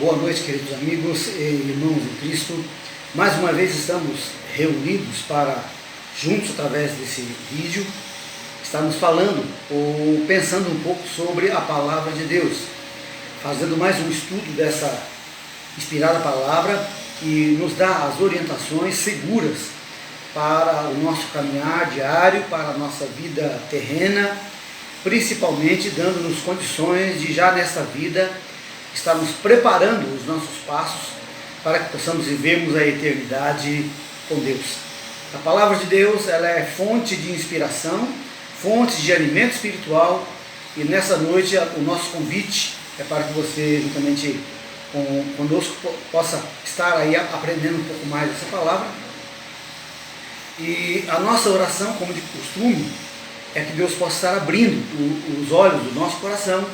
Boa noite, queridos amigos e irmãos em Cristo. Mais uma vez estamos reunidos para, juntos através desse vídeo, estarmos falando ou pensando um pouco sobre a Palavra de Deus, fazendo mais um estudo dessa inspirada palavra que nos dá as orientações seguras para o nosso caminhar diário, para a nossa vida terrena, principalmente dando-nos condições de já nessa vida estarmos preparando os nossos passos para que possamos vivermos a eternidade com Deus. A palavra de Deus, ela é fonte de inspiração, fonte de alimento espiritual, e nessa noite o nosso convite é para que você, juntamente conosco, possa estar aí aprendendo um pouco mais dessa palavra. E a nossa oração, como de costume, é que Deus possa estar abrindo os olhos do nosso coração,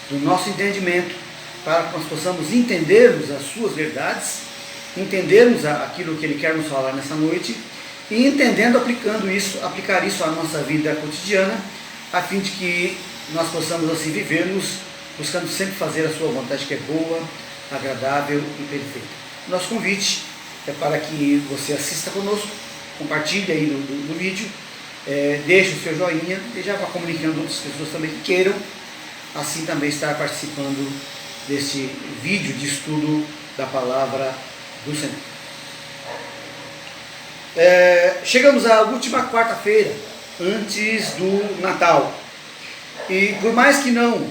do nosso entendimento, para que nós possamos entendermos as suas verdades, entendermos aquilo que Ele quer nos falar nessa noite, e entendendo, aplicar isso à nossa vida cotidiana, a fim de que nós possamos assim vivermos, buscando sempre fazer a sua vontade, que é boa, agradável e perfeita. Nosso convite é para que você assista conosco, compartilhe aí no vídeo, deixe o seu joinha e já vá comunicando outras pessoas também que queiram assim também estar participando desse vídeo de estudo da palavra do Senhor. Chegamos à última quarta-feira antes do Natal, e por mais que não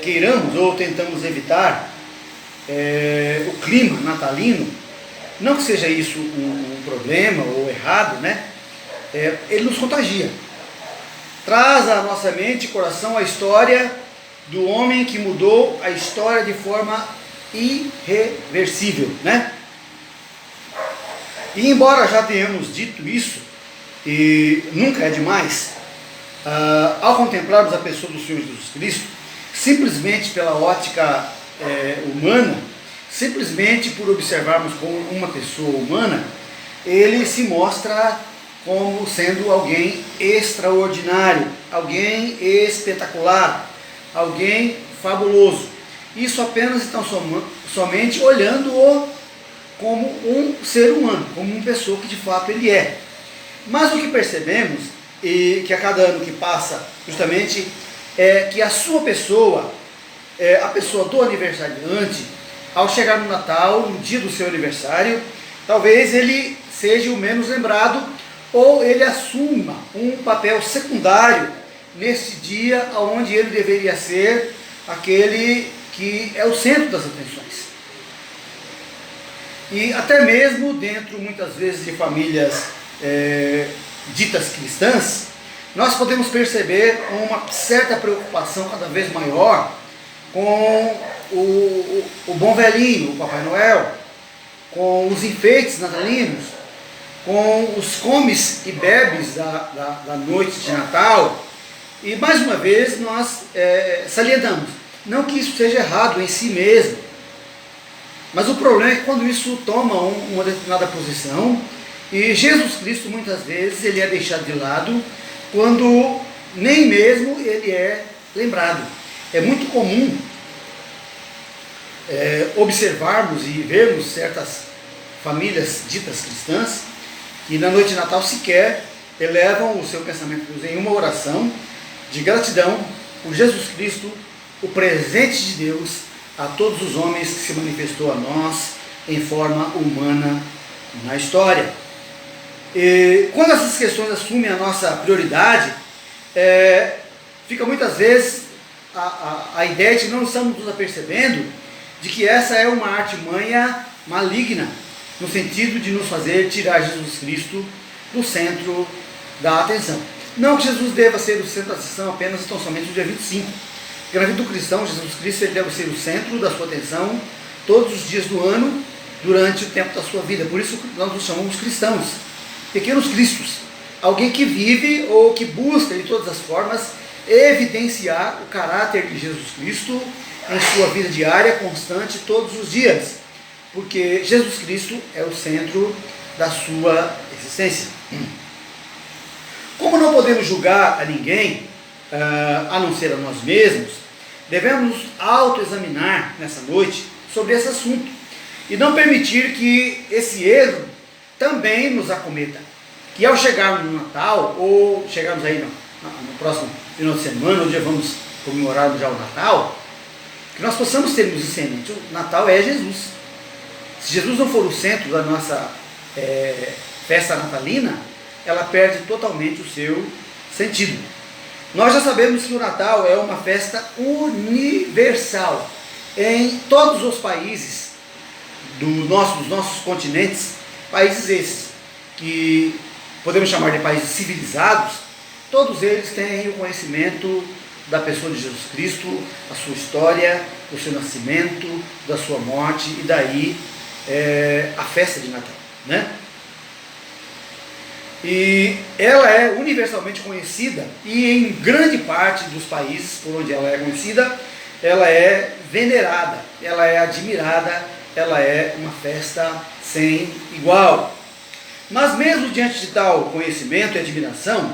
queiramos ou tentamos evitar o clima natalino, não que seja isso um problema ou errado, né? Ele nos contagia, traz à nossa mente e coração a história do homem que mudou a história de forma irreversível, né? E embora já tenhamos dito isso, e nunca é demais, ao contemplarmos a pessoa do Senhor Jesus Cristo, simplesmente pela ótica humana, simplesmente por observarmos como uma pessoa humana, ele se mostra como sendo alguém extraordinário, alguém espetacular, alguém fabuloso. Isso apenas então somente olhando-o como um ser humano, como uma pessoa que de fato ele é. Mas o que percebemos, e que a cada ano que passa, justamente, é que a sua pessoa, a pessoa do aniversariante, ao chegar no Natal, no dia do seu aniversário, talvez ele seja o menos lembrado, ou ele assuma um papel secundário nesse dia onde ele deveria ser aquele que é o centro das atenções. E até mesmo dentro, muitas vezes, de famílias ditas cristãs, nós podemos perceber uma certa preocupação cada vez maior com o bom velhinho, o Papai Noel, com os enfeites natalinos, com os comes e bebes da noite de Natal. E mais uma vez nós salientamos, não que isso seja errado em si mesmo, mas o problema é que quando isso toma uma determinada posição, e Jesus Cristo muitas vezes ele é deixado de lado, quando nem mesmo ele é lembrado. É muito comum observarmos e vermos certas famílias ditas cristãs, que na noite de Natal sequer elevam o seu pensamento em uma oração de gratidão por Jesus Cristo, o presente de Deus a todos os homens que se manifestou a nós em forma humana na história. E quando essas questões assumem a nossa prioridade, fica muitas vezes a ideia de que não estamos nos apercebendo de que essa é uma artimanha maligna, no sentido de nos fazer tirar Jesus Cristo do centro da atenção. Não que Jesus deva ser o centro da atenção apenas tão somente no dia 25. Porque na vida do cristão, Jesus Cristo ele deve ser o centro da sua atenção todos os dias do ano, durante o tempo da sua vida. Por isso nós nos chamamos cristãos, pequenos cristos. Alguém que vive ou que busca de todas as formas evidenciar o caráter de Jesus Cristo em sua vida diária, constante, todos os dias. Porque Jesus Cristo é o centro da sua existência. Como não podemos julgar a ninguém, a não ser a nós mesmos, devemos nos autoexaminar nessa noite sobre esse assunto e não permitir que esse erro também nos acometa. Que ao chegarmos no Natal, ou chegarmos aí no próximo final de semana, onde vamos comemorar já o Natal, que nós possamos ter isso em mente. O Natal é Jesus. Se Jesus não for o centro da nossa festa natalina, ela perde totalmente o seu sentido. Nós já sabemos que o Natal é uma festa universal. Em todos os países dos nossos continentes, países esses que podemos chamar de países civilizados, todos eles têm o conhecimento da pessoa de Jesus Cristo, a sua história, do seu nascimento, da sua morte, e daí a festa de Natal, né? E ela é universalmente conhecida, e em grande parte dos países por onde ela é conhecida, ela é venerada, ela é admirada, ela é uma festa sem igual. Mas mesmo diante de tal conhecimento e admiração,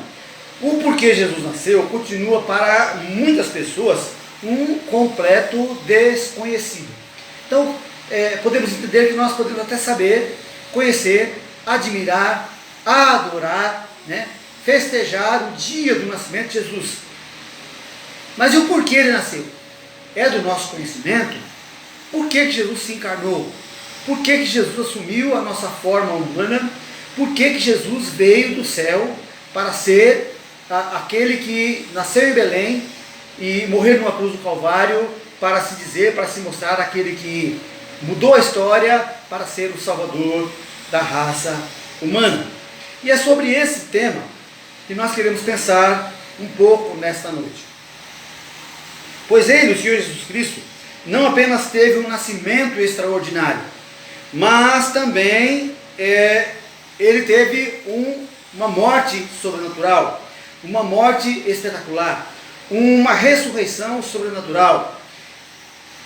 o porquê Jesus nasceu continua para muitas pessoas um completo desconhecido. Então, podemos entender que nós podemos até saber, conhecer, admirar, adorar, né, festejar o dia do nascimento de Jesus. Mas e o porquê ele nasceu? É do nosso conhecimento? Por que Jesus se encarnou? Por que Jesus assumiu a nossa forma humana? Por que Jesus veio do céu para ser aquele que nasceu em Belém e morreu numa cruz do Calvário, para se dizer, para se mostrar aquele que mudou a história para ser o Salvador da raça humana? E é sobre esse tema que nós queremos pensar um pouco nesta noite. Pois ele, o Senhor Jesus Cristo, não apenas teve um nascimento extraordinário, mas também ele teve uma morte sobrenatural, uma morte espetacular, uma ressurreição sobrenatural.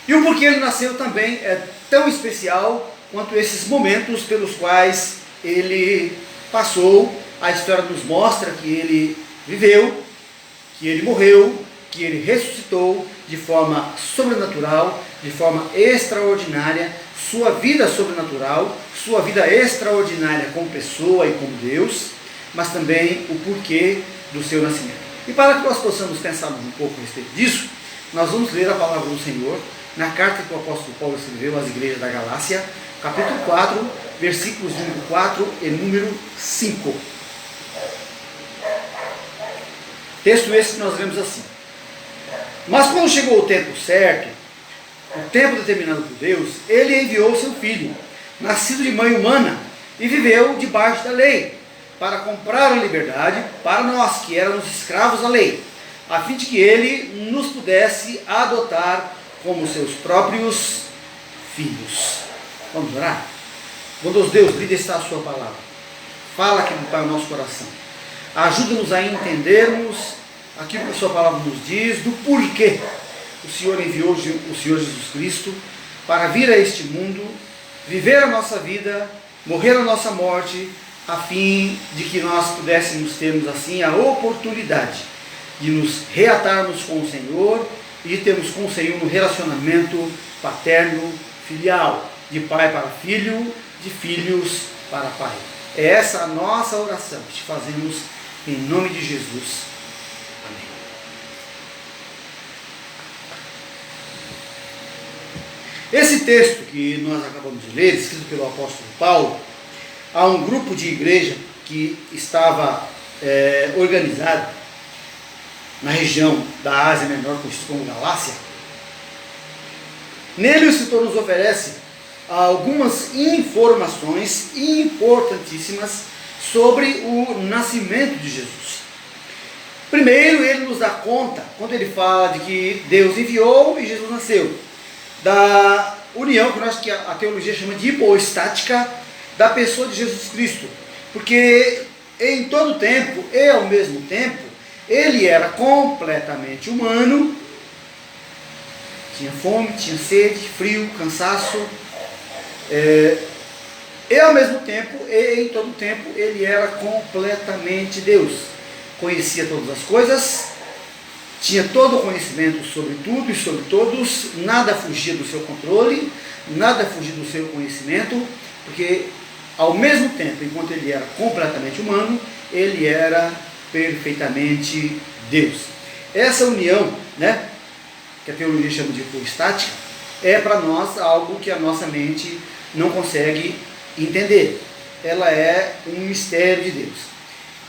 E o porquê ele nasceu também é tão especial quanto esses momentos pelos quais ele passou. A história nos mostra que ele viveu, que ele morreu, que ele ressuscitou de forma sobrenatural, de forma extraordinária, sua vida sobrenatural, sua vida extraordinária como pessoa e como Deus, mas também o porquê do seu nascimento. E para que nós possamos pensar um pouco a respeito disso, nós vamos ler a palavra do Senhor na carta que o apóstolo Paulo escreveu às igrejas da Galácia, capítulo 4, versículos número 4 e número 5. Texto esse que nós lemos assim: mas quando chegou o tempo certo, o tempo determinado por Deus, ele enviou seu filho, nascido de mãe humana, e viveu debaixo da lei, para comprar a liberdade para nós que éramos escravos da lei, a fim de que ele nos pudesse adotar como seus próprios filhos. Vamos orar? Bondoso Deus, lida está a sua palavra. Fala aqui para o nosso coração. Ajuda-nos a entendermos aquilo que a sua palavra nos diz, do porquê o Senhor enviou o Senhor Jesus Cristo para vir a este mundo, viver a nossa vida, morrer a nossa morte, a fim de que nós pudéssemos termos assim a oportunidade de nos reatarmos com o Senhor e de termos com o Senhor um relacionamento paterno, filial, de pai para filho, de filhos para pai. É essa a nossa oração que te fazemos em nome de Jesus. Amém. Esse texto que nós acabamos de ler, escrito pelo apóstolo Paulo, há um grupo de igreja que estava organizado na região da Ásia Menor, conhecido como Galácia. Nele o escritor nos oferece algumas informações importantíssimas sobre o nascimento de Jesus. Primeiro, ele nos dá conta, quando ele fala de que Deus enviou e Jesus nasceu, da união que a teologia chama de hipostática da pessoa de Jesus Cristo, porque em todo tempo e ao mesmo tempo ele era completamente humano, tinha fome, tinha sede, frio, cansaço, e ao mesmo tempo e em todo tempo ele era completamente Deus, conhecia todas as coisas, tinha todo o conhecimento sobre tudo e sobre todos, nada fugia do seu controle, nada fugia do seu conhecimento, porque ao mesmo tempo, enquanto ele era completamente humano, ele era perfeitamente Deus. Essa união, né, que a teologia chama de hipostática, é para nós algo que a nossa mente não consegue entender. Ela é um mistério de Deus.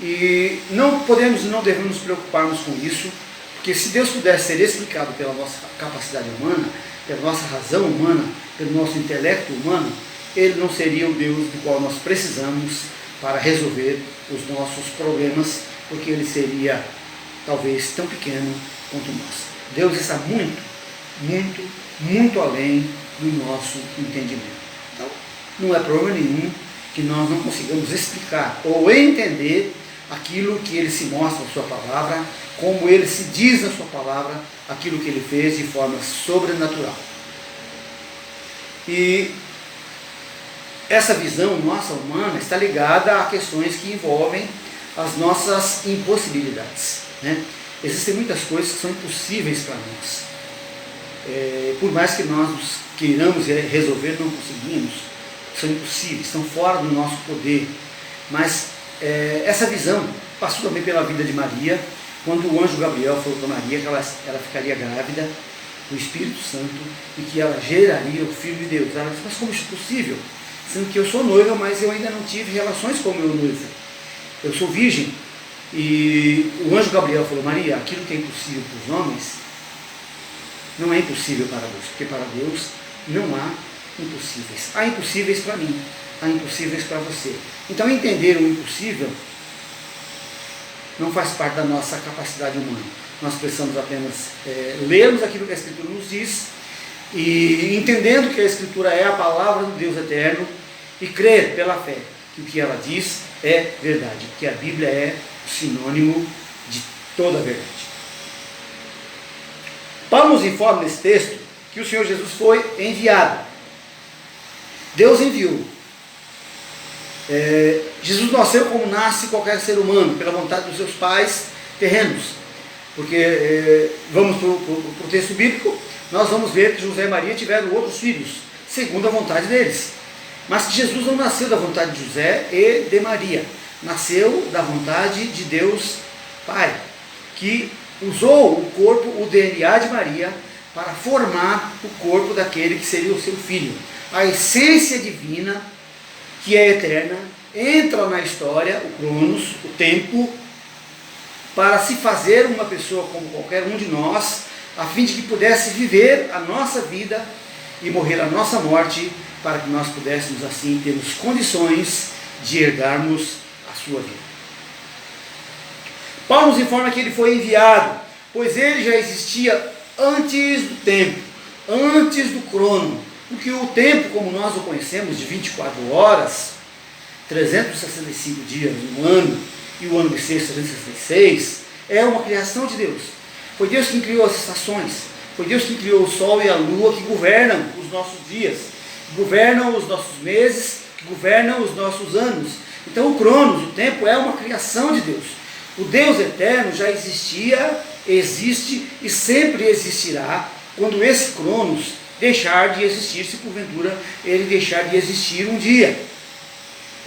E não podemos e não devemos nos preocuparmos com isso, porque se Deus pudesse ser explicado pela nossa capacidade humana, pela nossa razão humana, pelo nosso intelecto humano, ele não seria o Deus do qual nós precisamos para resolver os nossos problemas, porque ele seria talvez tão pequeno quanto nós. Deus está muito, muito, muito além do nosso entendimento. Então, não é problema nenhum que nós não consigamos explicar ou entender aquilo que ele se mostra na sua palavra, como ele se diz na sua palavra, aquilo que ele fez de forma sobrenatural. E essa visão nossa humana está ligada a questões que envolvem as nossas impossibilidades, né? Existem muitas coisas que são impossíveis para nós. Por mais que nós queiramos resolver, não conseguimos. São impossíveis, estão fora do nosso poder. Mas essa visão passou também pela vida de Maria, quando o anjo Gabriel falou para Maria que ela ficaria grávida do Espírito Santo e que ela geraria o Filho de Deus. Ela disse, mas como isso é possível? Sendo que eu sou noiva, mas eu ainda não tive relações com o meu noivo. Eu sou virgem. E o anjo Gabriel falou, Maria, aquilo que é impossível para os homens, não é impossível para Deus, porque para Deus não há impossíveis. Há impossíveis para mim, há impossíveis para você. Então entender o impossível não faz parte da nossa capacidade humana. Nós precisamos apenas lermos aquilo que a Escritura nos diz, e entendendo que a Escritura é a palavra do Deus eterno, e crer pela fé que o que ela diz é verdade, que a Bíblia é sinônimo de toda a verdade. Paulo nos informa nesse texto que o Senhor Jesus foi enviado. Deus enviou. Jesus nasceu como nasce qualquer ser humano, pela vontade dos seus pais terrenos. Porque vamos para o texto bíblico, nós vamos ver que José e Maria tiveram outros filhos, segundo a vontade deles. Mas que Jesus não nasceu da vontade de José e de Maria, nasceu da vontade de Deus Pai, que usou o corpo, o DNA de Maria, para formar o corpo daquele que seria o seu filho. A essência divina, que é eterna, entra na história, o Cronos, o tempo, para se fazer uma pessoa como qualquer um de nós, a fim de que pudesse viver a nossa vida e morrer a nossa morte, para que nós pudéssemos assim termos condições de herdarmos a sua vida. Paulo nos informa que ele foi enviado, pois ele já existia antes do tempo, antes do crono, porque o tempo, como nós o conhecemos, de 24 horas, 365 dias no ano, e o ano bissexto 366, é uma criação de Deus. Foi Deus quem criou as estações, foi Deus quem criou o sol e a lua, que governam os nossos dias, que governam os nossos meses, que governam os nossos anos. Então o Cronos, o tempo, é uma criação de Deus. O Deus eterno já existia, existe e sempre existirá, quando esse Cronos deixar de existir, se porventura ele deixar de existir um dia.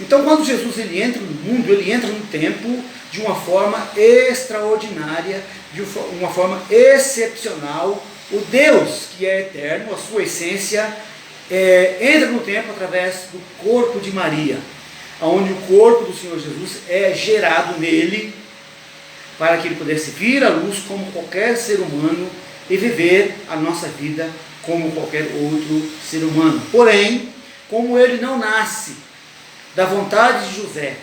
Então quando Jesus ele entra no mundo, ele entra no tempo de uma forma extraordinária, de uma forma excepcional. O Deus que é eterno, a sua essência, entra no tempo através do corpo de Maria, onde o corpo do Senhor Jesus é gerado nele, para que ele pudesse vir à luz como qualquer ser humano e viver a nossa vida como qualquer outro ser humano. Porém, como ele não nasce da vontade de José,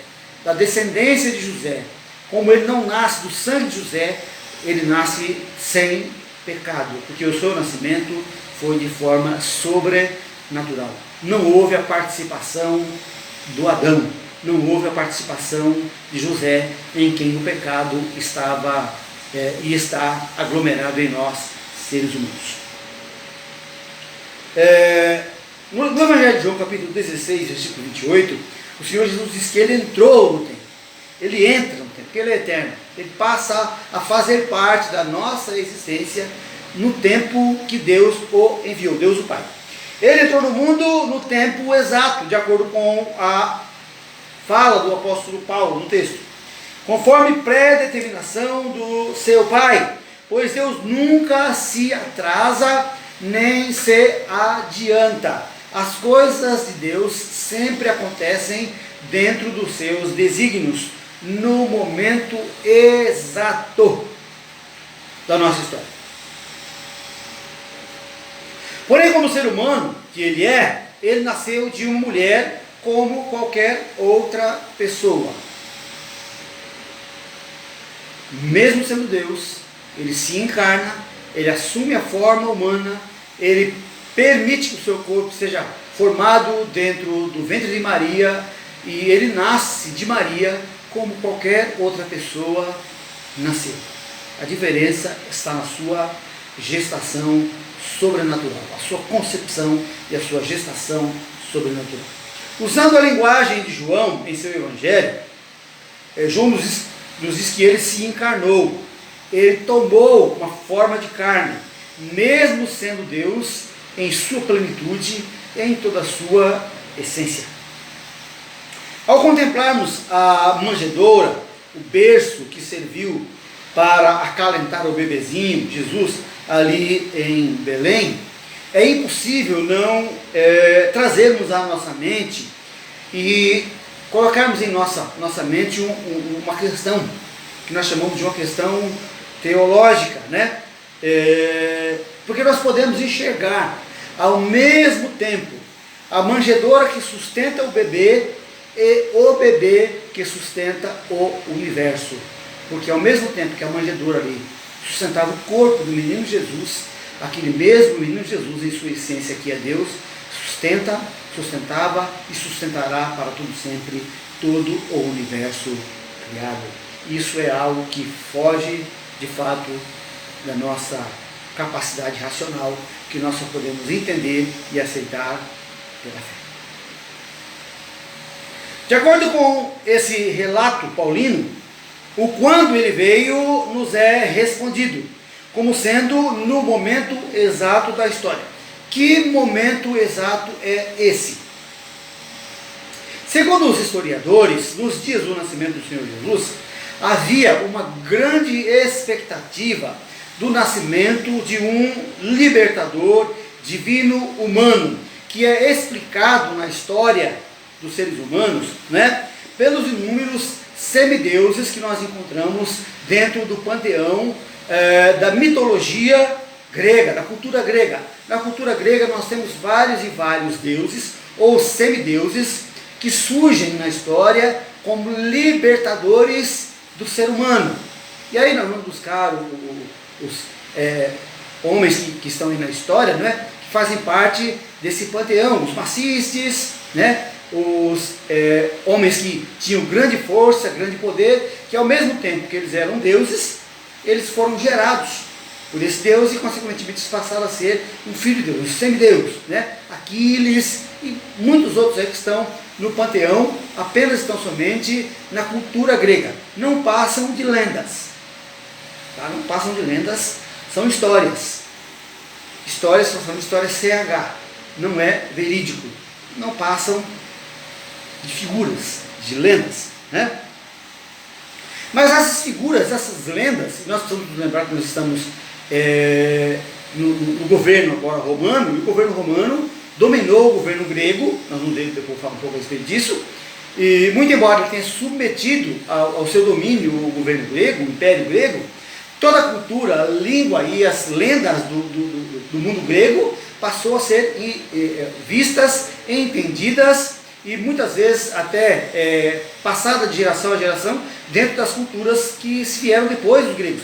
da descendência de José, como ele não nasce do sangue de José, ele nasce sem pecado, porque o seu nascimento foi de forma sobrenatural. Não houve a participação do Adão, não houve a participação de José, em quem o pecado estava e está aglomerado em nós, seres humanos. No Evangelho de João, capítulo 16, versículo 28, o Senhor Jesus diz que ele entrou no tempo. Ele entra no tempo, porque ele é eterno. ele passa a fazer parte da nossa existência no tempo que Deus o enviou, Deus o Pai. Ele entrou no mundo no tempo exato, de acordo com a fala do apóstolo Paulo no texto, conforme pré-determinação do seu Pai, pois Deus nunca se atrasa nem se adianta. As coisas de Deus sempre acontecem dentro dos seus desígnios, no momento exato da nossa história. Porém, como ser humano que ele nasceu de uma mulher como qualquer outra pessoa. Mesmo sendo Deus, ele se encarna, ele assume a forma humana, ele permite que o seu corpo seja formado dentro do ventre de Maria, e ele nasce de Maria como qualquer outra pessoa nasceu. A diferença está na sua gestação sobrenatural, a sua concepção e a sua gestação sobrenatural. Usando a linguagem de João em seu evangelho, João nos diz que ele se encarnou, ele tomou uma forma de carne, mesmo sendo Deus em sua plenitude, em toda a sua essência. Ao contemplarmos a manjedoura, o berço que serviu para acalentar o bebezinho, Jesus, ali em Belém, é impossível não trazermos à nossa mente e colocarmos em nossa mente uma questão que nós chamamos de uma questão teológica, né? Porque nós podemos enxergar ao mesmo tempo a manjedoura que sustenta o bebê e o bebê que sustenta o universo, porque ao mesmo tempo que a manjedoura ali sustentava o corpo do menino Jesus, aquele mesmo menino Jesus em sua essência que é Deus, sustentava e sustentará para todo sempre todo o universo criado. Isso é algo que foge de fato da nossa capacidade racional, que nós só podemos entender e aceitar pela fé. De acordo com esse relato paulino, o quando ele veio nos é respondido, como sendo no momento exato da história. Que momento exato é esse? Segundo os historiadores, nos dias do nascimento do Senhor Jesus, havia uma grande expectativa do nascimento de um libertador divino humano, que é explicado na história dos seres humanos, né, pelos inúmeros semideuses que nós encontramos dentro do panteão da mitologia grega, da cultura grega. Na cultura grega nós temos vários e vários deuses ou semideuses que surgem na história como libertadores do ser humano. E aí nós vamos buscar os homens que estão aí na história, né, que fazem parte desse panteão, os macistes, né, os homens que tinham grande força, grande poder, que ao mesmo tempo que eles eram deuses, eles foram gerados por esse Deus e consequentemente eles passaram a ser um filho de Deus, um semideus, né? Aquiles e muitos outros aí que estão no panteão, apenas estão somente na cultura grega, não passam de lendas, tá? Não passam de lendas, são histórias, são histórias CH, não é verídico, não passam de figuras, de lendas, né? Mas essas figuras, essas lendas, nós precisamos lembrar que nós estamos no governo agora romano, e o governo romano dominou o governo grego, nós vamos depois falar um pouco a respeito disso, e muito embora ele tenha submetido ao seu domínio o governo grego, o império grego, toda a cultura, a língua e as lendas do mundo grego passou a ser vistas, entendidas e muitas vezes até passada de geração a geração dentro das culturas que se vieram depois dos gregos.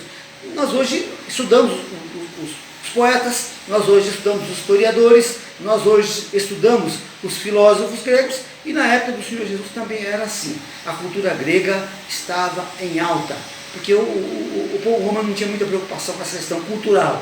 Nós hoje estudamos os poetas, nós hoje estudamos os historiadores, nós hoje estudamos os filósofos gregos, e na época do Senhor Jesus também era assim. A cultura grega estava em alta, porque o povo romano não tinha muita preocupação com essa questão cultural.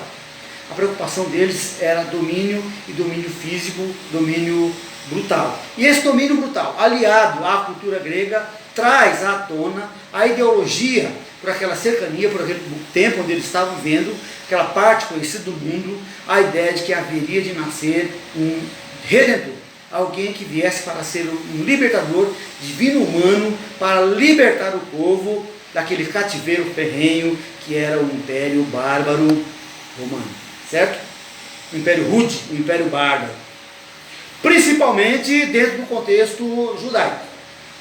A preocupação deles era domínio, e domínio físico, domínio brutal. E esse domínio brutal, aliado à cultura grega, traz à tona a ideologia, por aquela cercania, por aquele tempo onde eles estavam vivendo, aquela parte conhecida do mundo, a ideia de que haveria de nascer um redentor, alguém que viesse para ser um libertador divino humano, para libertar o povo daquele cativeiro ferrenho que era o Império Bárbaro Romano, certo? O Império rude, o Império Bárbaro, principalmente dentro do contexto judaico.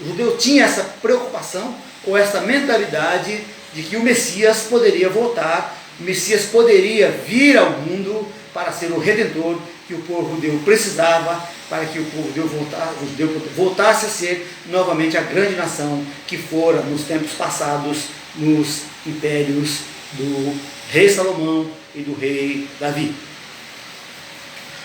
O judeu tinha essa preocupação, ou essa mentalidade de que o Messias poderia voltar, o Messias poderia vir ao mundo para ser o redentor que o povo judeu precisava, para que o povo judeu voltasse a ser novamente a grande nação que fora nos tempos passados, nos impérios do rei Salomão e do rei Davi.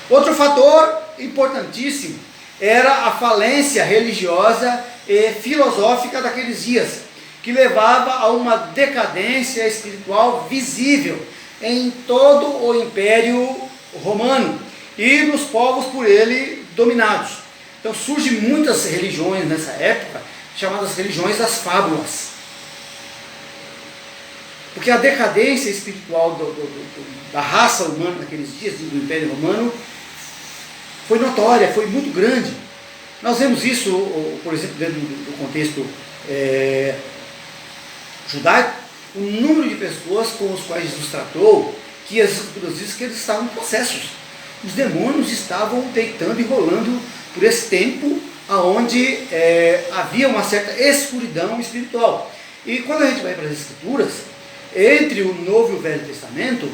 Outro fator importantíssimo era a falência religiosa e filosófica daqueles dias, que levava a uma decadência espiritual visível em todo o Império Romano e nos povos por ele dominados. Então surgem muitas religiões nessa época, chamadas religiões das fábulas, porque a decadência espiritual da raça humana naqueles dias do Império Romano foi notória, foi muito grande. Nós vemos isso, por exemplo, dentro do contexto judaico, o número de pessoas com os quais Jesus tratou, que as escrituras dizem que eles estavam possessos. Os demônios estavam deitando e rolando por esse tempo onde havia uma certa escuridão espiritual. E quando a gente vai para as escrituras, entre o Novo e o Velho Testamento,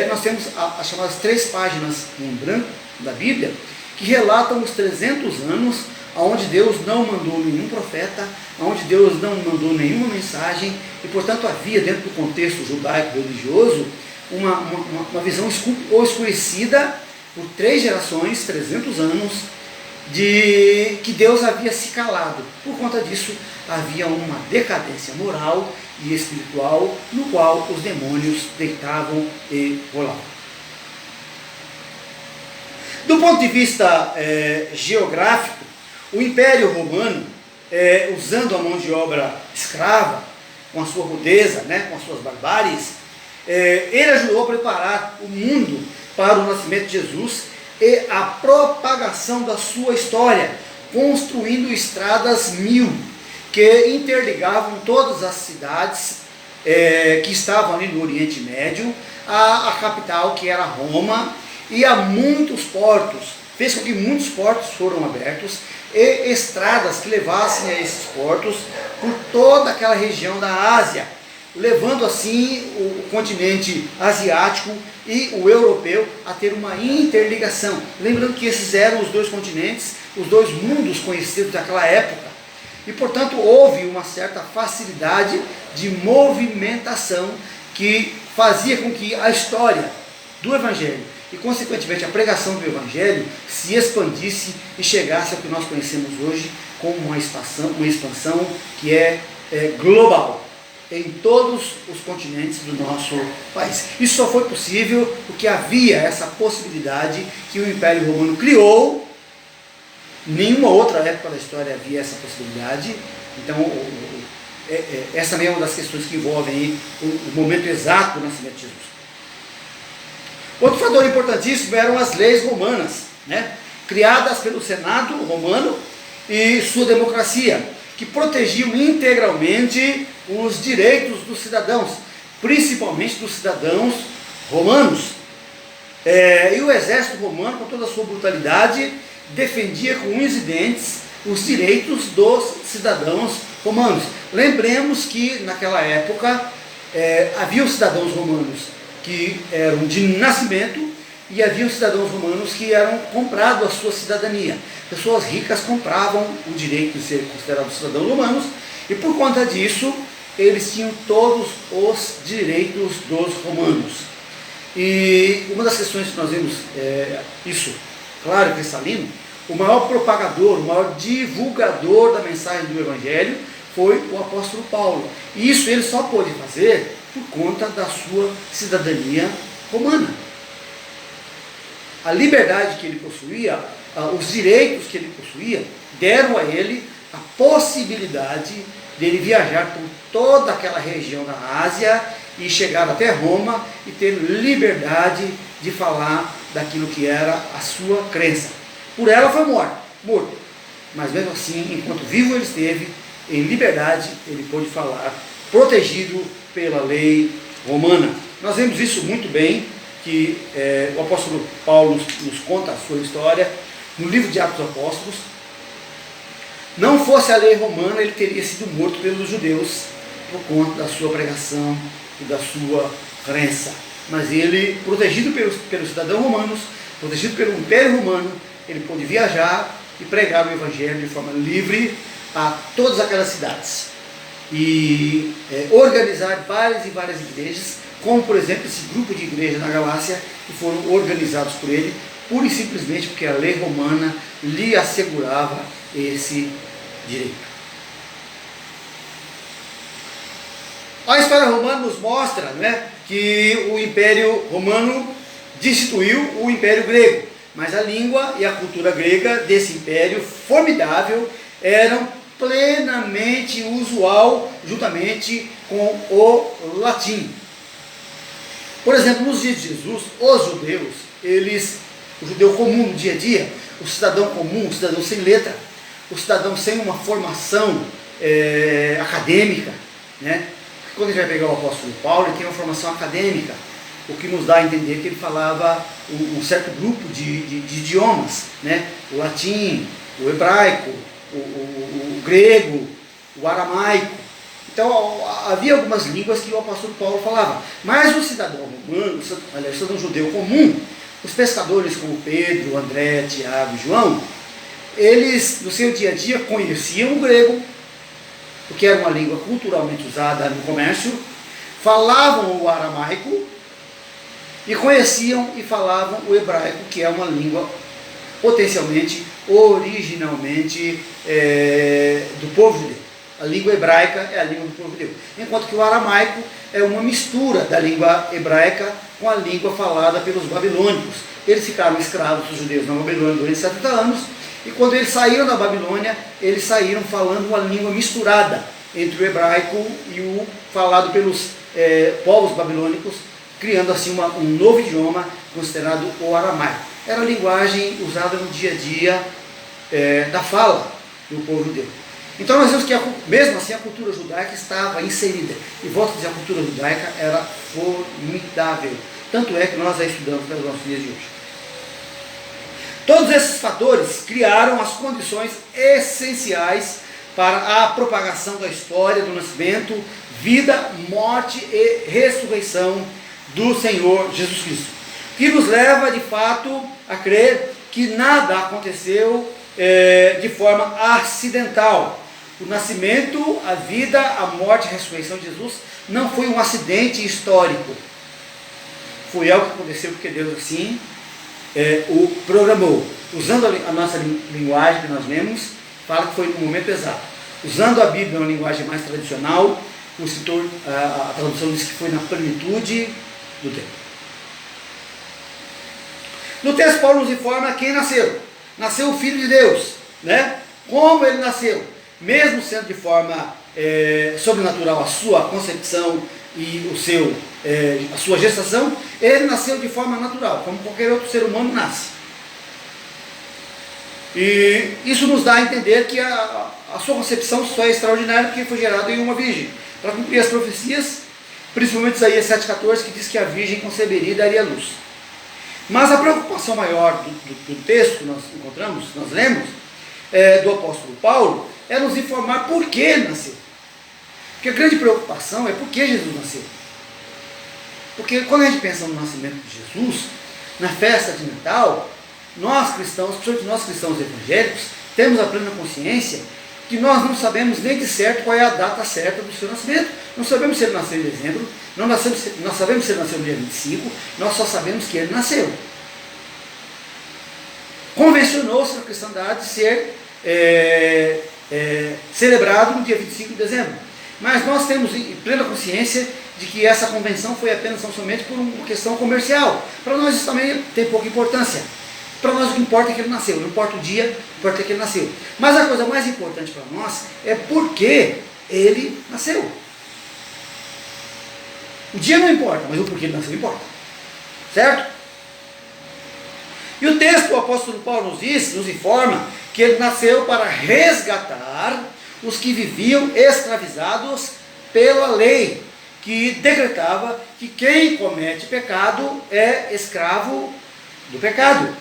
nós temos as chamadas 3 páginas em branco da Bíblia, que relatam os 300 anos onde Deus não mandou nenhum profeta, onde Deus não mandou nenhuma mensagem, e portanto havia dentro do contexto judaico religioso uma visão escurecida por 3 gerações, 300 anos, de que Deus havia se calado. Por conta disso havia uma decadência moral e espiritual, no qual os demônios deitavam e rolavam. Do ponto de vista geográfico, o Império Romano, usando a mão de obra escrava, com a sua rudeza, com as suas barbáries, ele ajudou a preparar o mundo para o nascimento de Jesus e a propagação da sua história, construindo estradas 1000, que interligavam todas as cidades que estavam ali no Oriente Médio, a capital, que era Roma, e a muitos portos, fez com que muitos portos foram abertos, e estradas que levassem a esses portos por toda aquela região da Ásia, levando assim o continente asiático e o europeu a ter uma interligação. Lembrando que esses eram os 2 continentes, os 2 mundos conhecidos daquela época. E portanto houve uma certa facilidade de movimentação que fazia com que a história do Evangelho e consequentemente a pregação do Evangelho se expandisse e chegasse ao que nós conhecemos hoje como uma expansão que é global, em todos os continentes do nosso país. Isso só foi possível porque havia essa possibilidade que o Império Romano criou. Nenhuma outra época da história havia essa possibilidade. Então essa também é uma das questões que envolvem aí o momento exato do nascimento de Jesus. Outro fator importantíssimo eram as leis romanas, criadas pelo Senado romano e sua democracia, que protegiam integralmente os direitos dos cidadãos, principalmente dos cidadãos romanos. E o exército romano, com toda a sua brutalidade, defendia com unhas e dentes os direitos dos cidadãos romanos. Lembremos que naquela época havia os cidadãos romanos que eram de nascimento e havia os cidadãos romanos que eram comprados a sua cidadania. Pessoas ricas compravam o direito de ser considerados cidadãos romanos e por conta disso eles tinham todos os direitos dos romanos. E uma das questões que nós vemos isso claro e cristalino, o maior propagador, o maior divulgador da mensagem do Evangelho foi o apóstolo Paulo. E isso ele só pôde fazer por conta da sua cidadania romana. A liberdade que ele possuía, os direitos que ele possuía, deram a ele a possibilidade dele viajar por toda aquela região da Ásia e chegar até Roma e ter liberdade de falar daquilo que era a sua crença. Por ela foi morto, mas mesmo assim, enquanto vivo ele esteve, em liberdade ele pôde falar, protegido pela lei romana. Nós vemos isso muito bem, que o apóstolo Paulo nos conta a sua história, no livro de Atos dos Apóstolos. Não fosse a lei romana, ele teria sido morto pelos judeus, por conta da sua pregação e da sua crença. Mas ele, protegido pelos cidadãos romanos, protegido pelo Império Romano, ele pôde viajar e pregar o Evangelho de forma livre a todas aquelas cidades. E organizar várias e várias igrejas, como por exemplo esse grupo de igrejas na Galácia, que foram organizados por ele, pura e simplesmente porque a lei romana lhe assegurava esse direito. A história romana nos mostra, que o Império Romano destituiu o Império Grego, mas a língua e a cultura grega desse império formidável eram plenamente usual juntamente com o latim. Por exemplo, nos dias de Jesus, os judeus, o judeu comum no dia a dia, o cidadão comum, o cidadão sem letra, o cidadão sem uma formação acadêmica, quando a gente vai pegar o apóstolo Paulo, ele tem uma formação acadêmica, o que nos dá a entender que ele falava um certo grupo de idiomas, o latim, o hebraico, o grego, o aramaico. Então havia algumas línguas que o apóstolo Paulo falava, mas o cidadão romano, o cidadão judeu comum, os pescadores como Pedro, André, Tiago e João, eles no seu dia a dia conheciam o grego, porque era uma língua culturalmente usada no comércio, falavam o aramaico e conheciam e falavam o hebraico, que é uma língua potencialmente, originalmente do povo judeu. A língua hebraica é a língua do povo judeu, enquanto que o aramaico é uma mistura da língua hebraica com a língua falada pelos babilônicos. Eles ficaram escravos dos judeus na Babilônia durante 70 anos, e quando eles saíram da Babilônia, eles saíram falando uma língua misturada entre o hebraico e o falado pelos povos babilônicos, criando assim um novo idioma considerado o aramaico. Era a linguagem usada no dia a dia da fala do povo judeu. Então nós vemos que mesmo assim a cultura judaica estava inserida. E volto a dizer, a cultura judaica era formidável. Tanto é que nós a estudamos nos nossos dias de hoje. Todos esses fatores criaram as condições essenciais para a propagação da história do nascimento, vida, morte e ressurreição do Senhor Jesus Cristo, que nos leva de fato a crer que nada aconteceu de forma acidental. O nascimento, a vida, a morte e a ressurreição de Jesus não foi um acidente histórico, foi algo que aconteceu porque Deus assim o programou. Usando a nossa linguagem que nós lemos, fala que foi no momento exato. Usando a Bíblia, uma linguagem mais tradicional, o escritor, a tradução diz que foi na plenitude do tempo. No texto, Paulo nos informa quem nasceu. Nasceu o Filho de Deus, Como ele nasceu, mesmo sendo de forma sobrenatural a sua concepção e a sua gestação, ele nasceu de forma natural, como qualquer outro ser humano nasce. E isso nos dá a entender que a sua concepção só é extraordinária porque foi gerado em uma virgem, para cumprir as profecias, principalmente Isaías 7,14, que diz que a virgem conceberia e daria luz. Mas a preocupação maior do texto que nós encontramos, nós lemos, do apóstolo Paulo, é nos informar por que ele nasceu. Porque a grande preocupação é por que Jesus nasceu. Porque quando a gente pensa no nascimento de Jesus, na festa de Natal, nós cristãos, principalmente nós cristãos evangélicos, temos a plena consciência que nós não sabemos nem de certo qual é a data certa do seu nascimento. Não sabemos se ele nasceu em dezembro, nós sabemos se ele nasceu no dia 25, nós só sabemos que ele nasceu. Convencionou-se na cristandade ser celebrado no dia 25 de dezembro. Mas nós temos plena consciência de que essa convenção foi apenas tão somente por uma questão comercial. Para nós isso também tem pouca importância. Para nós o que importa é que ele nasceu, não importa o dia, importa que ele nasceu. Mas a coisa mais importante para nós é por que ele nasceu. O dia não importa, mas o porquê ele nasceu importa. Certo? E o texto do apóstolo Paulo nos informa que ele nasceu para resgatar os que viviam escravizados pela lei, que decretava que quem comete pecado é escravo do pecado.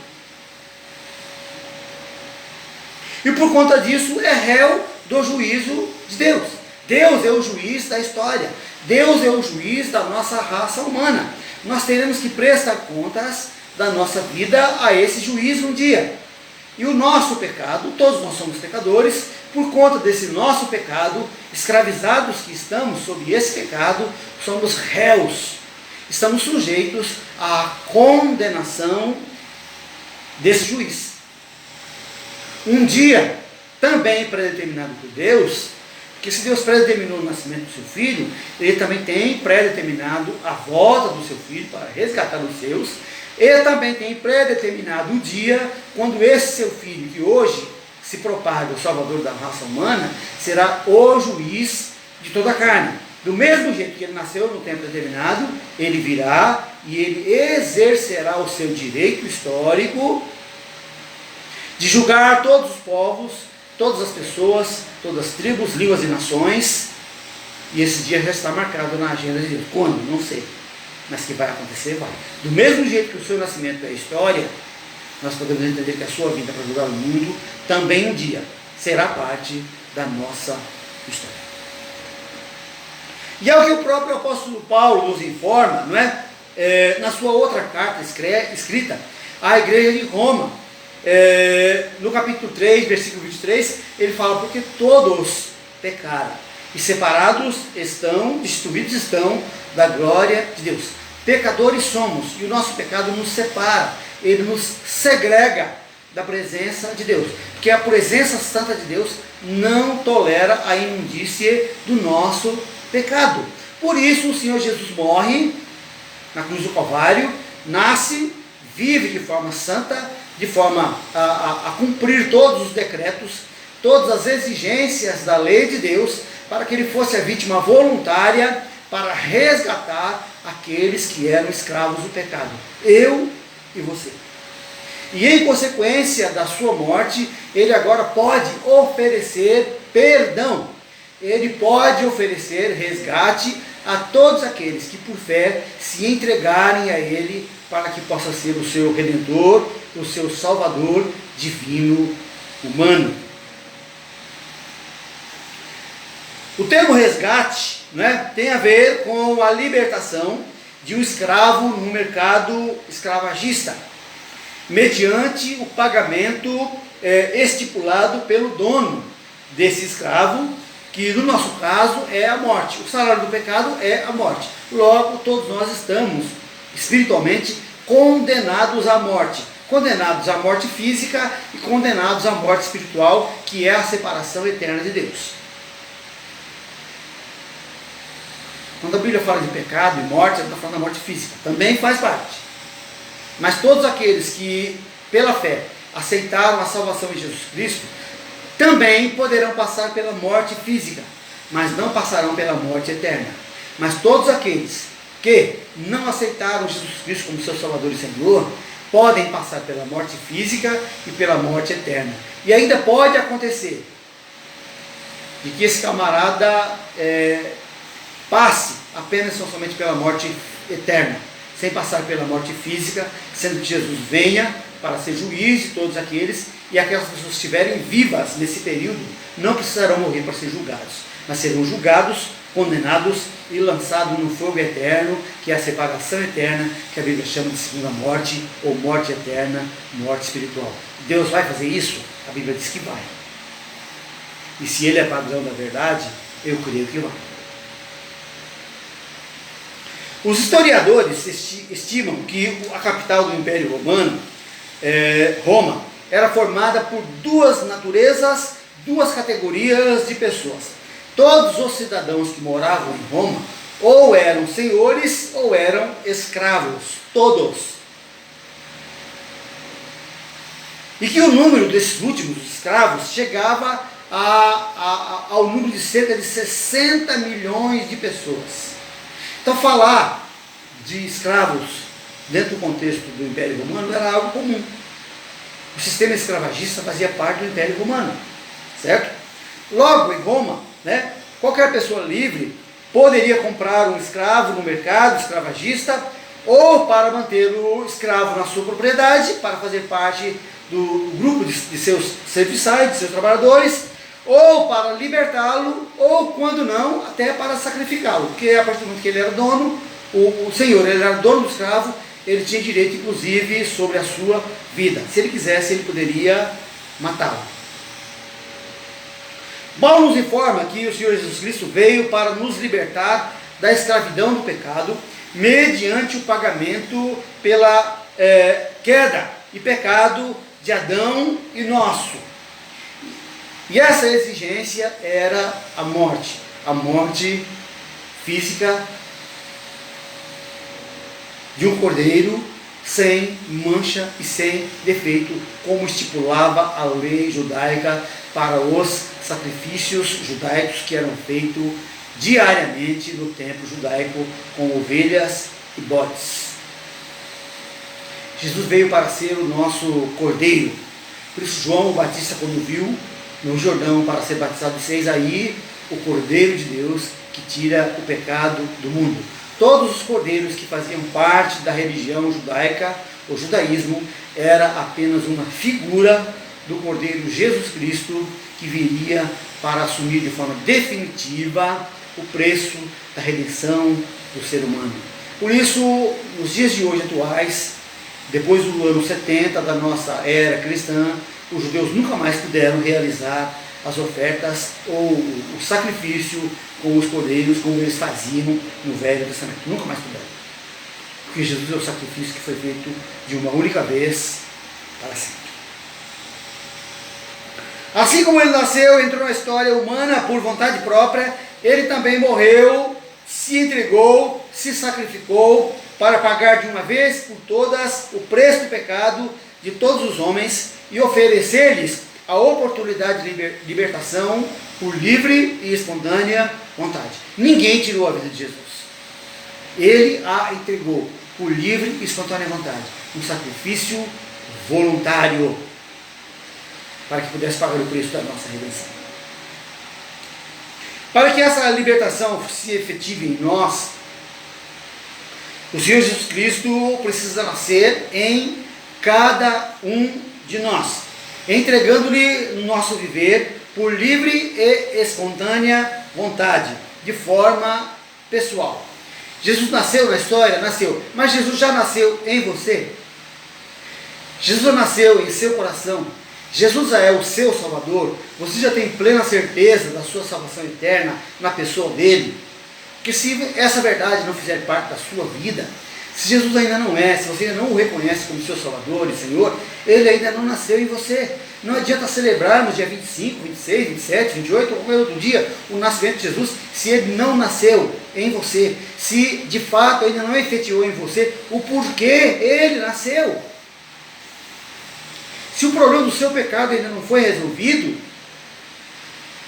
E por conta disso é réu do juízo de Deus. Deus é o juiz da história. Deus é o juiz da nossa raça humana. Nós teremos que prestar contas da nossa vida a esse juízo um dia. E o nosso pecado, todos nós somos pecadores, por conta desse nosso pecado, escravizados que estamos sob esse pecado, somos réus. Estamos sujeitos à condenação desse juiz. Um dia, também predeterminado por Deus, que se Deus predeterminou o nascimento do seu filho, ele também tem predeterminado a volta do seu filho para resgatar os seus. Ele também tem predeterminado o dia quando esse seu filho, que hoje se propaga o Salvador da raça humana, será o juiz de toda a carne. Do mesmo jeito que ele nasceu no tempo determinado, ele virá e ele exercerá o seu direito histórico de julgar todos os povos, todas as pessoas, todas as tribos, línguas e nações. E esse dia já está marcado na agenda de Deus. Quando? Não sei. Mas que vai acontecer, vai. Do mesmo jeito que o seu nascimento é história, nós podemos entender que a sua vida para julgar o mundo também um dia será parte da nossa história. E é o que o próprio apóstolo Paulo nos informa, não é? Na sua outra carta escrita à igreja de Roma, no capítulo 3, versículo 23, ele fala: porque todos pecaram e separados estão, destituídos estão da glória de Deus. Pecadores somos, e o nosso pecado nos separa, ele nos segrega da presença de Deus, porque a presença santa de Deus não tolera a imundície do nosso pecado. Por isso o Senhor Jesus morre na cruz do Calvário, nasce, vive de forma santa, de forma a cumprir todos os decretos, todas as exigências da lei de Deus, para que ele fosse a vítima voluntária para resgatar aqueles que eram escravos do pecado, eu e você. E em consequência da sua morte, ele agora pode oferecer perdão, ele pode oferecer resgate a todos aqueles que por fé se entregarem a ele, para que possa ser o seu Redentor, o seu Salvador divino humano. O termo resgate, né, tem a ver com a libertação de um escravo no mercado escravagista, mediante o pagamento estipulado pelo dono desse escravo, que no nosso caso é a morte. O salário do pecado é a morte. Logo, todos nós estamos espiritualmente condenados à morte. Condenados à morte física e condenados à morte espiritual, que é a separação eterna de Deus. Quando a Bíblia fala de pecado e morte, ela está falando da morte física. Também faz parte. Mas todos aqueles que, pela fé, aceitaram a salvação em Jesus Cristo, também poderão passar pela morte física, mas não passarão pela morte eterna. Mas todos aqueles que não aceitaram Jesus Cristo como seu Salvador e Senhor, podem passar pela morte física e pela morte eterna. E ainda pode acontecer de que esse camarada passe apenas tão somente pela morte eterna, sem passar pela morte física, sendo que Jesus venha para ser juiz de todos aqueles, e aquelas pessoas que estiverem vivas nesse período não precisarão morrer para ser julgados, mas serão julgados, condenados e lançados no fogo eterno, que é a separação eterna, que a Bíblia chama de segunda morte, ou morte eterna, morte espiritual. Deus vai fazer isso? A Bíblia diz que vai. E se Ele é padrão da verdade, eu creio que vai. Os historiadores estimam que a capital do Império Romano, Roma, era formada por duas naturezas, duas categorias de pessoas. Todos os cidadãos que moravam em Roma ou eram senhores ou eram escravos, todos. E que o número desses últimos escravos chegava ao número de cerca de 60 milhões de pessoas. Então, falar de escravos dentro do contexto do Império Romano era algo comum. O sistema escravagista fazia parte do Império Romano, certo? Logo, em Roma, né, qualquer pessoa livre poderia comprar um escravo no mercado escravagista, ou para mantê-lo escravo na sua propriedade, para fazer parte do grupo de seus serviçais, de seus trabalhadores, ou para libertá-lo, ou quando não, até para sacrificá-lo, porque a partir do momento que ele era dono, o senhor, ele era dono do escravo, ele tinha direito inclusive sobre a sua vida. Se ele quisesse, ele poderia matá-lo. Paulo nos informa que o Senhor Jesus Cristo veio para nos libertar da escravidão do pecado, mediante o pagamento pela queda e pecado de Adão e nosso. E essa exigência era a morte física de um cordeiro sem mancha e sem defeito, como estipulava a lei judaica para os sacrifícios judaicos que eram feitos diariamente no templo judaico com ovelhas e bodes. Jesus veio para ser o nosso cordeiro. Por isso João o Batista, quando viu no Jordão para ser batizado, disse: eis aí o cordeiro de Deus que tira o pecado do mundo. Todos os cordeiros que faziam parte da religião judaica, o judaísmo, era apenas uma figura do cordeiro Jesus Cristo, que viria para assumir de forma definitiva o preço da redenção do ser humano. Por isso, nos dias de hoje atuais, depois do ano 70 da nossa era cristã, os judeus nunca mais puderam realizar as ofertas ou o sacrifício com os cordeiros como eles faziam no Velho Testamento. Nunca mais puderam. Porque Jesus é o sacrifício que foi feito de uma única vez para sempre. Assim como ele nasceu, entrou na história humana por vontade própria, ele também morreu, se entregou, se sacrificou para pagar de uma vez por todas o preço do pecado de todos os homens e oferecer-lhes a oportunidade de libertação por livre e espontânea vontade. Ninguém tirou a vida de Jesus. Ele a entregou por livre e espontânea vontade. Um sacrifício voluntário para que pudesse pagar o preço da nossa redenção. Para que essa libertação se efetive em nós, o Senhor Jesus Cristo precisa nascer em cada um de nós, entregando-lhe no nosso viver por livre e espontânea vontade, de forma pessoal. Jesus nasceu na história? Nasceu. Mas Jesus já nasceu em você? Jesus nasceu em seu coração? Jesus já é o seu Salvador? Você já tem plena certeza da sua salvação eterna na pessoa dele? Que se essa verdade não fizer parte da sua vida, se Jesus ainda não é, se você ainda não o reconhece como seu Salvador e Senhor, ele ainda não nasceu em você. Não adianta celebrarmos dia 25, 26, 27, 28 ou qualquer outro dia o nascimento de Jesus, se ele não nasceu em você, se de fato ainda não efetivou em você o porquê ele nasceu. Se o problema do seu pecado ainda não foi resolvido,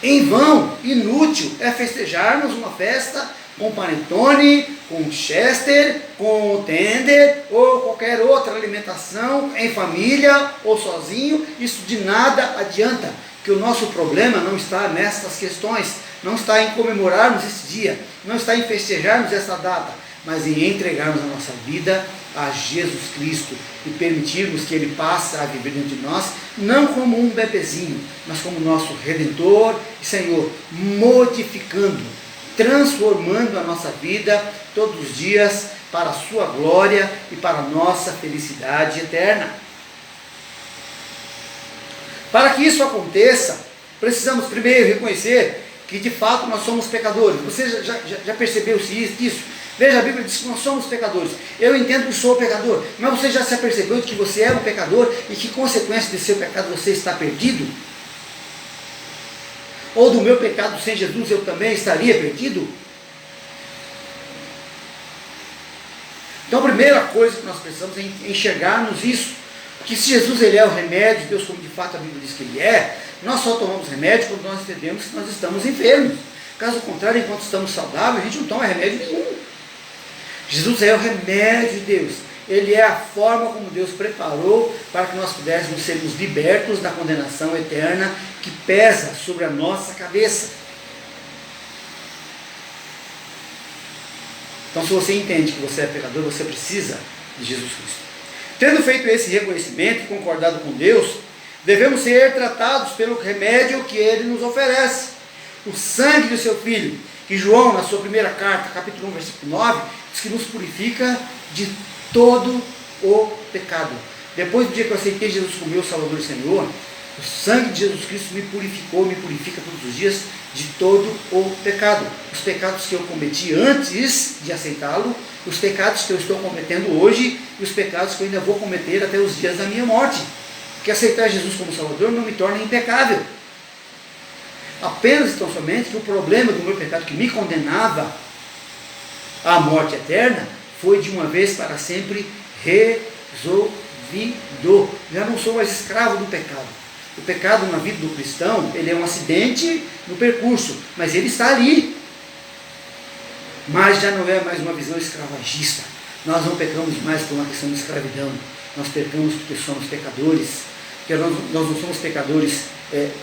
em vão, inútil é festejarmos uma festa com panetone, com chester, com tender ou qualquer outra alimentação em família ou sozinho. Isso de nada adianta, que o nosso problema não está nessas questões, não está em comemorarmos esse dia, não está em festejarmos essa data, mas em entregarmos a nossa vida a Jesus Cristo e permitirmos que Ele passe a viver dentro de nós, não como um bebezinho, mas como nosso Redentor e Senhor, modificando, transformando a nossa vida todos os dias para a sua glória e para a nossa felicidade eterna. Para que isso aconteça, precisamos primeiro reconhecer que de fato nós somos pecadores. Você já percebeu isso? Veja, a Bíblia diz que nós somos pecadores. Eu entendo que sou pecador, mas você já se apercebeu de que você é um pecador e que consequência de seu pecado você está perdido? Ou do meu pecado sem Jesus eu também estaria perdido? Então a primeira coisa que nós precisamos é enxergarmos isso, Que se Jesus ele é o remédio de Deus, como de fato a Bíblia diz que ele é, nós só tomamos remédio quando nós entendemos que nós estamos enfermos. Caso contrário, enquanto estamos saudáveis, a gente não toma remédio nenhum. Jesus é o remédio de Deus. Ele é a forma como Deus preparou para que nós pudéssemos sermos libertos da condenação eterna que pesa sobre a nossa cabeça. Então, se você entende que você é pecador, você precisa de Jesus Cristo. Tendo feito esse reconhecimento e concordado com Deus, devemos ser tratados pelo remédio que Ele nos oferece. O sangue do seu Filho, que João, na sua primeira carta, capítulo 1, versículo 9, diz que nos purifica de todo o pecado. Depois do dia que eu aceitei Jesus como meu Salvador e Senhor, o sangue de Jesus Cristo me purificou, me purifica todos os dias de todo o pecado. Os pecados que eu cometi antes de aceitá-lo, os pecados que eu estou cometendo hoje e os pecados que eu ainda vou cometer até os dias da minha morte. Porque aceitar Jesus como Salvador não me torna impecável. Apenas e tão somente que o problema do meu pecado que me condenava à morte eterna foi de uma vez para sempre resolvido. Já não sou mais escravo do pecado. O pecado na vida do cristão, ele é um acidente no percurso, mas ele está ali. Mas já não é mais uma visão escravagista. Nós não pecamos mais por uma questão de escravidão. Nós pecamos porque somos pecadores. Porque nós não somos pecadores.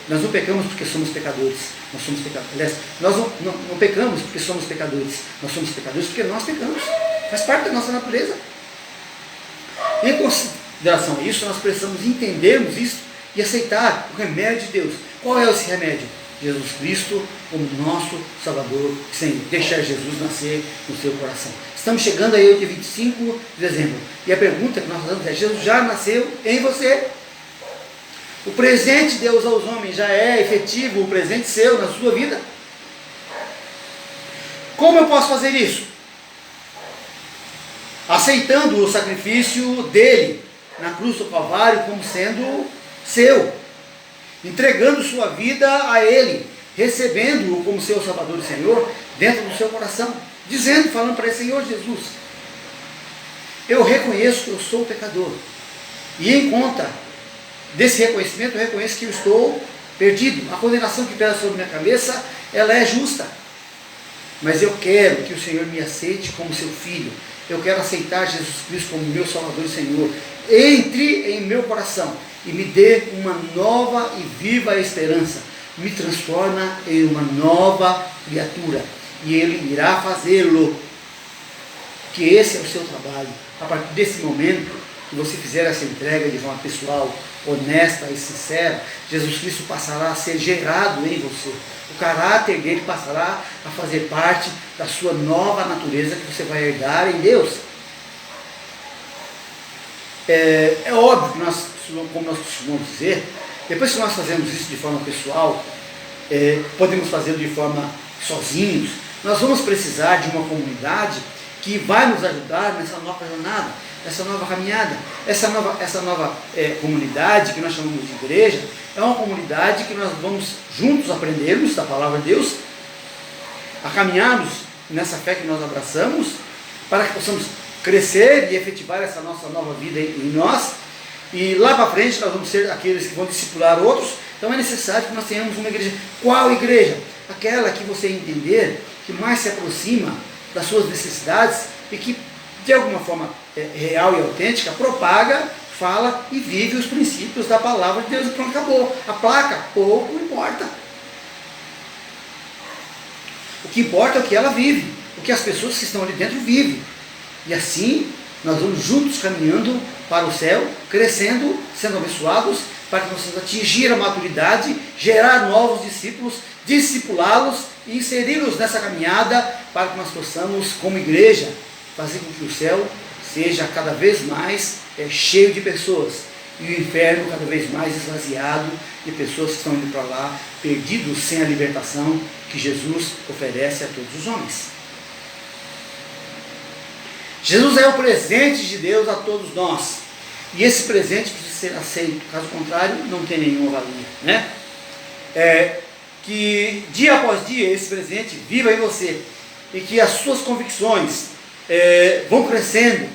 Nós não pecamos porque somos pecadores. Nós somos pecadores. Aliás, nós não pecamos porque somos pecadores. Nós somos pecadores porque nós pecamos. Faz parte da nossa natureza. Em consideração a isso, nós precisamos entendermos isso e aceitar o remédio de Deus. Qual é esse remédio? Jesus Cristo como nosso Salvador e Senhor. Deixar Jesus nascer no seu coração. Estamos chegando aí ao dia 25 de dezembro. E a pergunta que nós fazemos é: Jesus já nasceu em você? O presente de Deus aos homens já é efetivo, o presente seu na sua vida? Como eu posso fazer isso? Aceitando o sacrifício dele na cruz do Calvário como sendo seu, entregando sua vida a ele, recebendo-o como seu Salvador e Senhor dentro do seu coração, dizendo, falando para ele: Senhor Jesus, eu reconheço que eu sou pecador, e em conta desse reconhecimento, eu reconheço que eu estou perdido. A condenação que pesa sobre minha cabeça, ela é justa, mas eu quero que o Senhor me aceite como seu filho. Eu quero aceitar Jesus Cristo como meu Salvador e Senhor. Entre em meu coração e me dê uma nova e viva esperança. Me transforma em uma nova criatura, e Ele irá fazê-lo. Que esse é o seu trabalho. A partir desse momento que você fizer essa entrega de forma pessoal, honesta e sincera, Jesus Cristo passará a ser gerado em você. O caráter dele passará a fazer parte da sua nova natureza que você vai herdar em Deus. É óbvio que nós, como nós costumamos dizer, depois que nós fazemos isso de forma pessoal, podemos fazê-lo de forma sozinhos, nós vamos precisar de uma comunidade que vai nos ajudar nessa nova jornada, nessa nova caminhada. Essa nova comunidade que nós chamamos de igreja, é uma comunidade que nós vamos juntos aprendermos da palavra de Deus, a caminharmos nessa fé que nós abraçamos, para que possamos crescer e efetivar essa nossa nova vida em nós, e lá para frente nós vamos ser aqueles que vão discipular outros. Então é necessário que nós tenhamos uma igreja. Qual igreja? Aquela que você entender que mais se aproxima das suas necessidades e que de alguma forma real e autêntica propaga, fala e vive os princípios da palavra de Deus. E pronto, acabou. A placa pouco importa. O que importa é o que ela vive, o que as pessoas que estão ali dentro vivem. E assim nós vamos juntos caminhando para o céu, crescendo, sendo abençoados, para que possamos atingir a maturidade, gerar novos discípulos, discipulá-los e inseri-los nessa caminhada, para que nós possamos, como igreja, fazer com que o céu seja cada vez mais cheio de pessoas, e o inferno cada vez mais esvaziado de pessoas que estão indo para lá, perdidos sem a libertação que Jesus oferece a todos os homens. Jesus é o presente de Deus a todos nós, e esse presente precisa ser aceito, caso contrário não tem nenhuma valia, né? Que dia após dia esse presente viva em você, e que as suas convicções vão crescendo,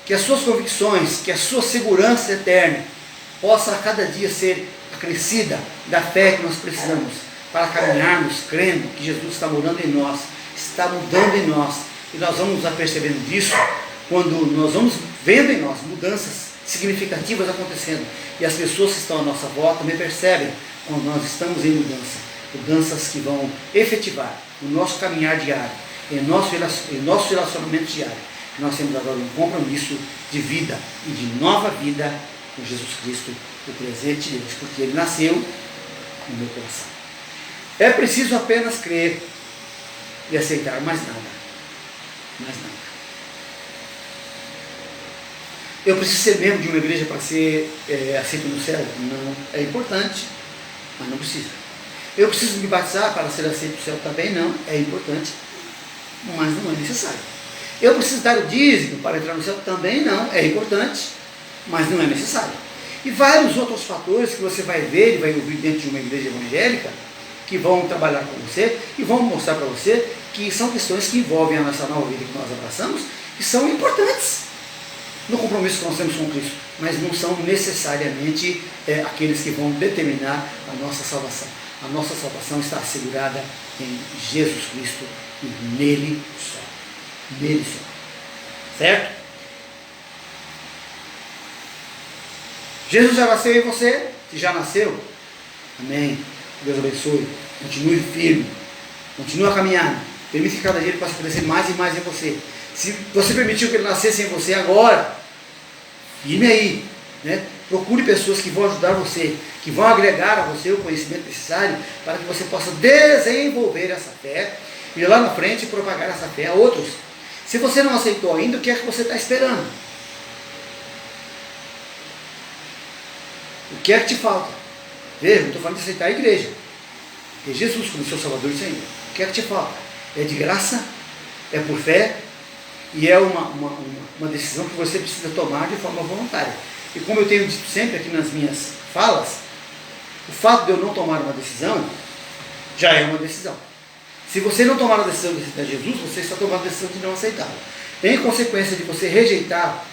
que as suas convicções, que a sua segurança eterna possa a cada dia ser acrescida da fé que nós precisamos para caminharmos crendo que Jesus está morando em nós, está mudando em nós, e nós vamos apercebendo disso quando nós vamos vendo em nós mudanças significativas acontecendo, e as pessoas que estão à nossa volta também percebem quando nós estamos em mudanças que vão efetivar o nosso caminhar diário, em nosso relacionamento diário. Nós temos agora um compromisso de vida e de nova vida com Jesus Cristo, o presente de Deus, porque Ele nasceu no meu coração. É preciso apenas crer e aceitar, mais nada. Mais nada. Eu preciso ser membro de uma igreja para ser aceito no céu? Não. É importante, mas não precisa. Eu preciso me batizar para ser aceito no céu? Também não. É importante, mas não é necessário. Eu preciso dar o dízimo para entrar no céu? Também não. É importante, mas não é necessário. E vários outros fatores que você vai ver e vai ouvir dentro de uma igreja evangélica, que vão trabalhar com você e vão mostrar para você que são questões que envolvem a nossa nova vida que nós abraçamos, que são importantes no compromisso que nós temos com Cristo, mas não são necessariamente aqueles que vão determinar a nossa salvação. A nossa salvação está assegurada em Jesus Cristo e nele só. Nele só. Certo? Jesus já nasceu em você? Se já nasceu, amém. Deus abençoe. Continue firme. Continue a caminhar. Permite que cada dia ele possa crescer mais e mais em você. Se você permitiu que ele nascesse em você agora, firme aí, né? Procure pessoas que vão ajudar você, que vão agregar a você o conhecimento necessário para que você possa desenvolver essa fé e lá na frente propagar essa fé a outros. Se você não aceitou ainda, o que é que você está esperando? O que é que te falta? Veja, não estou falando de aceitar a igreja. Ter Jesus como seu Salvador e Senhor. O que é que te falta? É de graça, é por fé, e é uma decisão que você precisa tomar de forma voluntária. E como eu tenho dito sempre aqui nas minhas falas, o fato de eu não tomar uma decisão, já é uma decisão. Se você não tomar a decisão de aceitar Jesus, você está tomando a decisão de não aceitá-lo. Em consequência de você rejeitar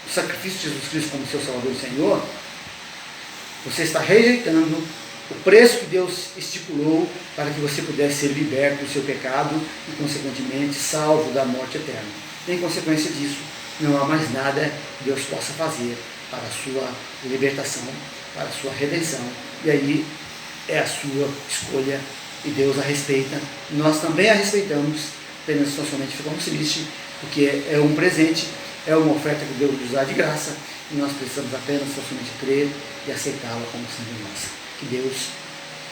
o sacrifício de Jesus Cristo como seu Salvador e Senhor, você está rejeitando o preço que Deus estipulou para que você pudesse ser liberto do seu pecado e, consequentemente, salvo da morte eterna. Em consequência disso, não há mais nada que Deus possa fazer para a sua libertação, para a sua redenção. E aí é a sua escolha e Deus a respeita. Nós também a respeitamos, apenas somente ficamos tristes, porque é um presente, é uma oferta que Deus nos dá de graça, e nós precisamos apenas somente crer e aceitá-la como sendo nossa. Que Deus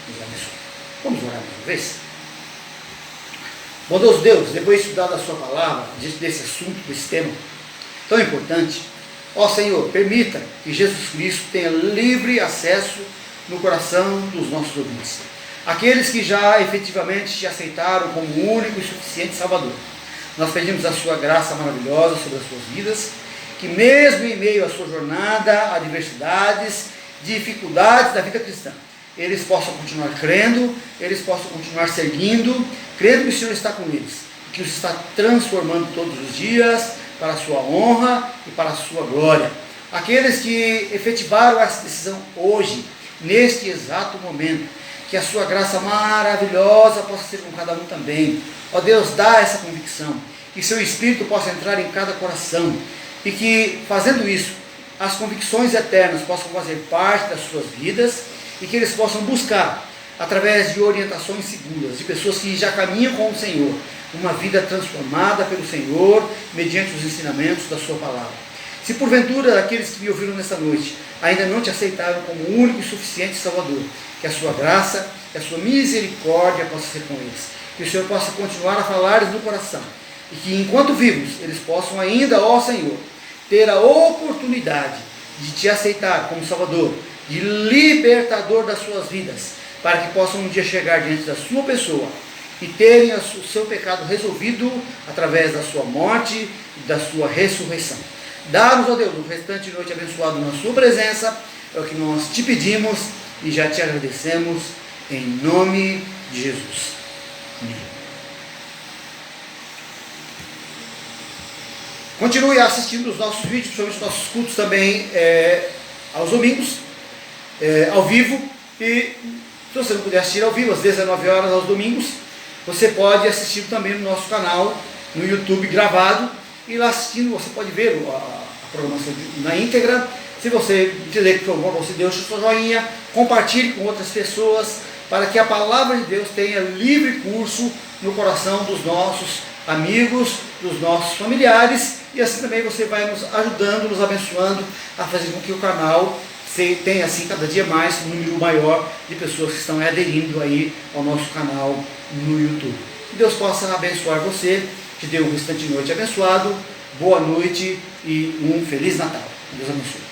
nos abençoe. Vamos orar mais uma vez? Bondoso Deus, depois de estudar a sua palavra, diante desse assunto, desse tema tão importante, ó Senhor, permita que Jesus Cristo tenha livre acesso no coração dos nossos ouvintes. Aqueles que já efetivamente te aceitaram como único e suficiente Salvador. Nós pedimos a sua graça maravilhosa sobre as suas vidas, que mesmo em meio à sua jornada, adversidades, dificuldades da vida cristã, eles possam continuar crendo, eles possam continuar seguindo, crendo que o Senhor está com eles, que os está transformando todos os dias para a sua honra e para a sua glória. Aqueles que efetivaram essa decisão hoje, neste exato momento, que a sua graça maravilhosa possa ser com cada um também. Ó Deus, dá essa convicção, que seu Espírito possa entrar em cada coração, e que, fazendo isso, as convicções eternas possam fazer parte das suas vidas, e que eles possam buscar, através de orientações seguras, de pessoas que já caminham com o Senhor, uma vida transformada pelo Senhor, mediante os ensinamentos da sua palavra. Se porventura aqueles que me ouviram nesta noite ainda não te aceitaram como único e suficiente Salvador, que a sua graça, que a sua misericórdia possa ser com eles, que o Senhor possa continuar a falar-lhes no coração, e que enquanto vivos, eles possam ainda, ó Senhor, ter a oportunidade de te aceitar como Salvador, de libertador das suas vidas, para que possam um dia chegar diante da sua pessoa e terem o seu pecado resolvido através da sua morte e da sua ressurreição. Dá-nos, ó Deus, um restante de noite abençoado na sua presença, é o que nós te pedimos e já te agradecemos, em nome de Jesus. Amém. Continue assistindo os nossos vídeos, principalmente os nossos cultos também aos domingos, ao vivo. E se você não puder assistir ao vivo, às 19 horas aos domingos, você pode assistir também no nosso canal, no YouTube gravado. E lá assistindo, você pode ver a programação na íntegra. Se você entender que foi bom, você deixa o seu joinha, compartilhe com outras pessoas, para que a palavra de Deus tenha livre curso no coração dos nossos amigos, dos nossos familiares, e assim também você vai nos ajudando, nos abençoando a fazer com que o canal tenha assim cada dia mais um número maior de pessoas que estão aderindo aí ao nosso canal no YouTube. Que Deus possa abençoar você, que dê um restante de noite abençoado, boa noite e um Feliz Natal. Deus abençoe.